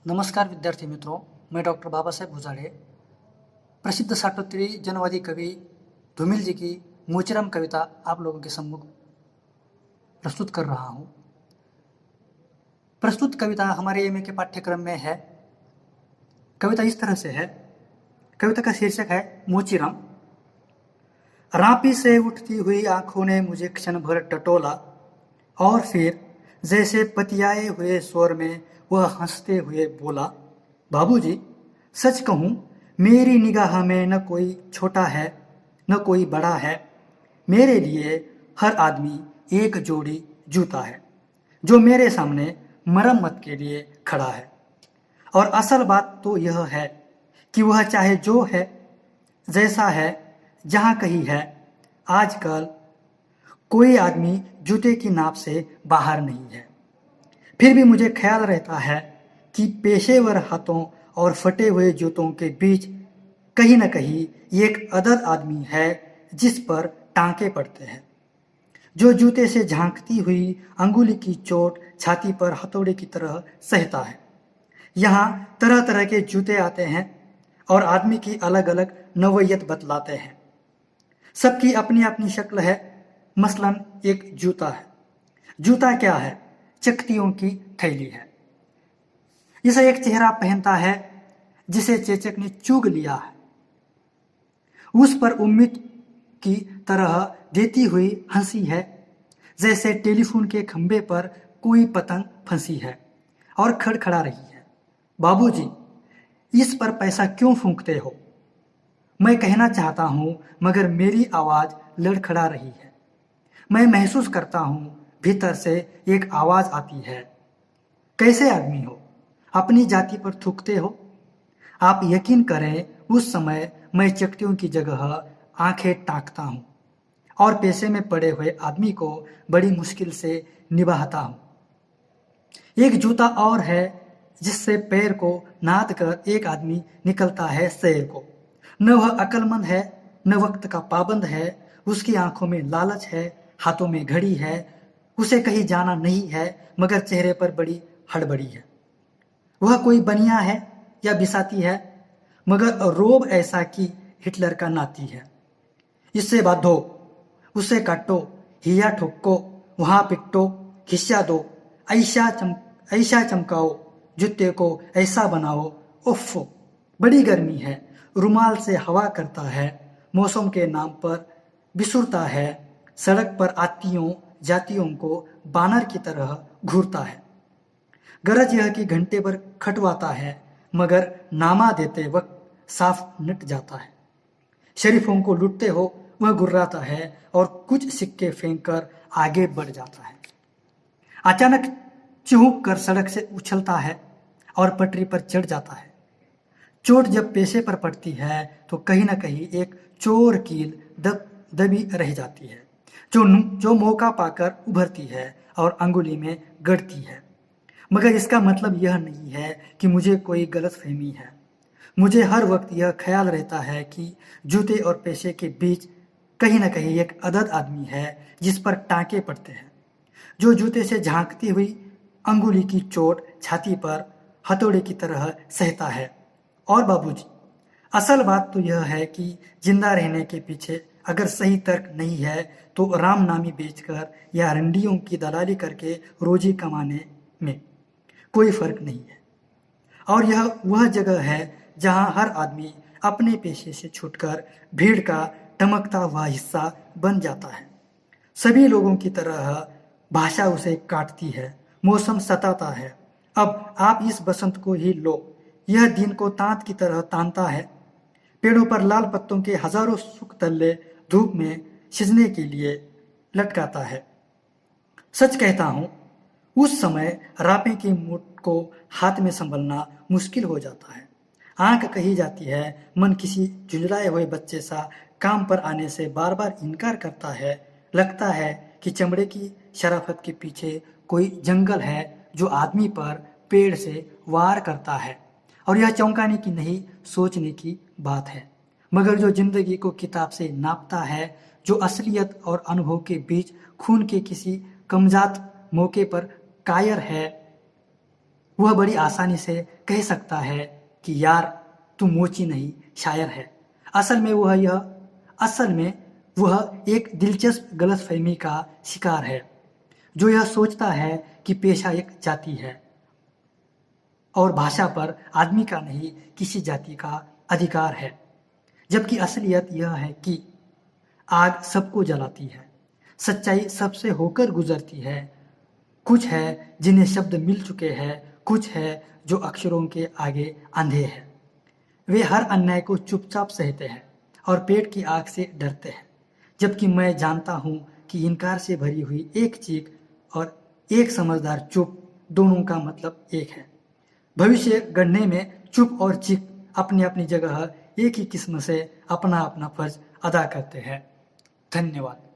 नमस्कार विद्यार्थी मित्रों, मैं डॉक्टर बाबा साहेब भुजाड़े प्रसिद्ध साठोत्तरी जनवादी कवि धूमिल जी की मोचीराम कविता आप लोगों के सम्मुख प्रस्तुत कर रहा हूँ। प्रस्तुत कविता हमारे एमए के पाठ्यक्रम में है। कविता इस तरह से है। कविता का शीर्षक है मोचीराम। रापी से उठती हुई आंखों ने मुझे क्षण भर टटोला और फिर जैसे पतियाए हुए स्वर में वह हंसते हुए बोला, बाबूजी, सच कहूँ मेरी निगाह में न कोई छोटा है न कोई बड़ा है। मेरे लिए हर आदमी एक जोड़ी जूता है जो मेरे सामने मरम्मत के लिए खड़ा है। और असल बात तो यह है कि वह चाहे जो है, जैसा है, जहाँ कहीं है, आजकल कोई आदमी जूते की नाप से बाहर नहीं है। फिर भी मुझे ख्याल रहता है कि पेशेवर हाथों और फटे हुए जूतों के बीच कहीं न कहीं एक अदद आदमी है जिस पर टांके पड़ते हैं, जो जूते से झांकती हुई अंगुली की चोट छाती पर हथौड़े की तरह सहता है। यहाँ तरह तरह के जूते आते हैं और आदमी की अलग अलग नौइयत बतलाते हैं। सबकी अपनी अपनी शक्ल है। मसलन एक जूता है। जूता क्या है? चकतियों की थैली है। इसे एक चेहरा पहनता है जिसे चेचक ने चुग लिया है। उस पर उम्मीद की तरह देती हुई हंसी है, जैसे टेलीफोन के खंभे पर कोई पतंग फंसी है और खड़खड़ा रही है। बाबूजी, इस पर पैसा क्यों फूंकते हो? मैं कहना चाहता हूँ, मगर मेरी आवाज लड़खड़ा रही है। मैं महसूस करता हूँ भीतर से एक आवाज आती है, कैसे आदमी हो? अपनी जाति पर थूकते हो? आप यकीन करें, उस समय मैं चकतियों की जगह आंखें ताकता हूँ और पैसे में पड़े हुए आदमी को बड़ी मुश्किल से निभाता हूँ। एक जूता और है जिससे पैर को नाद कर एक आदमी निकलता है शहर को। न वह अक्लमंद है, न वक्त का पाबंद है। उसकी आंखों में लालच है, हाथों में घड़ी है। उसे कहीं जाना नहीं है, मगर चेहरे पर बड़ी हड़बड़ी है। वह कोई बनिया है या बिसाती है, मगर रोब ऐसा कि हिटलर का नाती है। इससे बांधो, उसे काटो, हिया ठोको, वहां पिटो, खिस्सा दो, ऐसा चमकाओ, जूते को ऐसा बनाओ। उफ, बड़ी गर्मी है। रुमाल से हवा करता है, मौसम के नाम पर बिसुरता है, सड़क पर आतियों जातियों को बानर की तरह घूरता है। गरज यह कि घंटे भर खटवाता है, मगर नामा देते वक्त साफ नट जाता है। शरीफों को लूटते हो वह गुर्राता है और कुछ सिक्के फेंक कर आगे बढ़ जाता है। अचानक चिहुक कर सड़क से उछलता है और पटरी पर चढ़ जाता है। चोट जब पेशे पर पड़ती है तो कहीं न कहीं एक चोर कील दबी रह जाती है, जो मौका पाकर उभरती है और अंगुली में गड़ती है। मगर इसका मतलब यह नहीं है कि मुझे कोई गलतफहमी है। मुझे हर वक्त यह ख्याल रहता है कि जूते और पेशे के बीच कहीं न कहीं एक अदद आदमी है जिस पर टांके पड़ते हैं, जो जूते से झांकती हुई अंगुली की चोट छाती पर हथौड़े की तरह सहता है। और बाबूजी, असल बात तो यह है कि जिंदा रहने के पीछे अगर सही तर्क नहीं है तो राम नामी बेचकर या रंडियों की दलाली करके रोजी कमाने में कोई फर्क नहीं है। और यह वह जगह है जहां हर आदमी अपने पेशे से छूटकर भीड़ का टमकता हुआ हिस्सा बन जाता है। सभी लोगों की तरह भाषा उसे काटती है, मौसम सताता है। अब आप इस बसंत को ही लो, यह दिन को तांत की तरह तानता है। पेड़ों पर लाल पत्तों के हजारों सुख तल्ले धूप में सिजने के लिए लटकाता है। सच कहता हूँ, उस समय रापे की मूठ को हाथ में संभलना मुश्किल हो जाता है। आंख कही जाती है, मन किसी झुंझलाए हुए बच्चे सा काम पर आने से बार बार इनकार करता है। लगता है कि चमड़े की शराफत के पीछे कोई जंगल है जो आदमी पर पेड़ से वार करता है। और यह चौंकाने की नहीं, सोचने की बात है। मगर जो जिंदगी को किताब से नापता है, जो असलियत और अनुभव के बीच खून के किसी कमजात मौके पर कायर है, वह बड़ी आसानी से कह सकता है कि यार तू मोची नहीं शायर है। असल में वह एक दिलचस्प गलतफहमी का शिकार है, जो यह सोचता है कि पेशा एक जाति है और भाषा पर आदमी का नहीं किसी जाति का अधिकार है, जबकि असलियत यह है कि आग सबको जलाती है, सच्चाई सबसे होकर गुजरती है। कुछ है जिन्हें शब्द मिल चुके हैं, कुछ है जो अक्षरों के आगे अंधे हैं। वे हर अन्याय को चुपचाप सहते हैं और पेट की आग से डरते हैं, जबकि मैं जानता हूं कि इनकार से भरी हुई एक चीख और एक समझदार चुप दोनों का मतलब एक है। भविष्य गढ़ने में चुप और चीख अपनी अपनी जगह एक ही किस्म से अपना अपना फर्ज अदा करते हैं। धन्यवाद।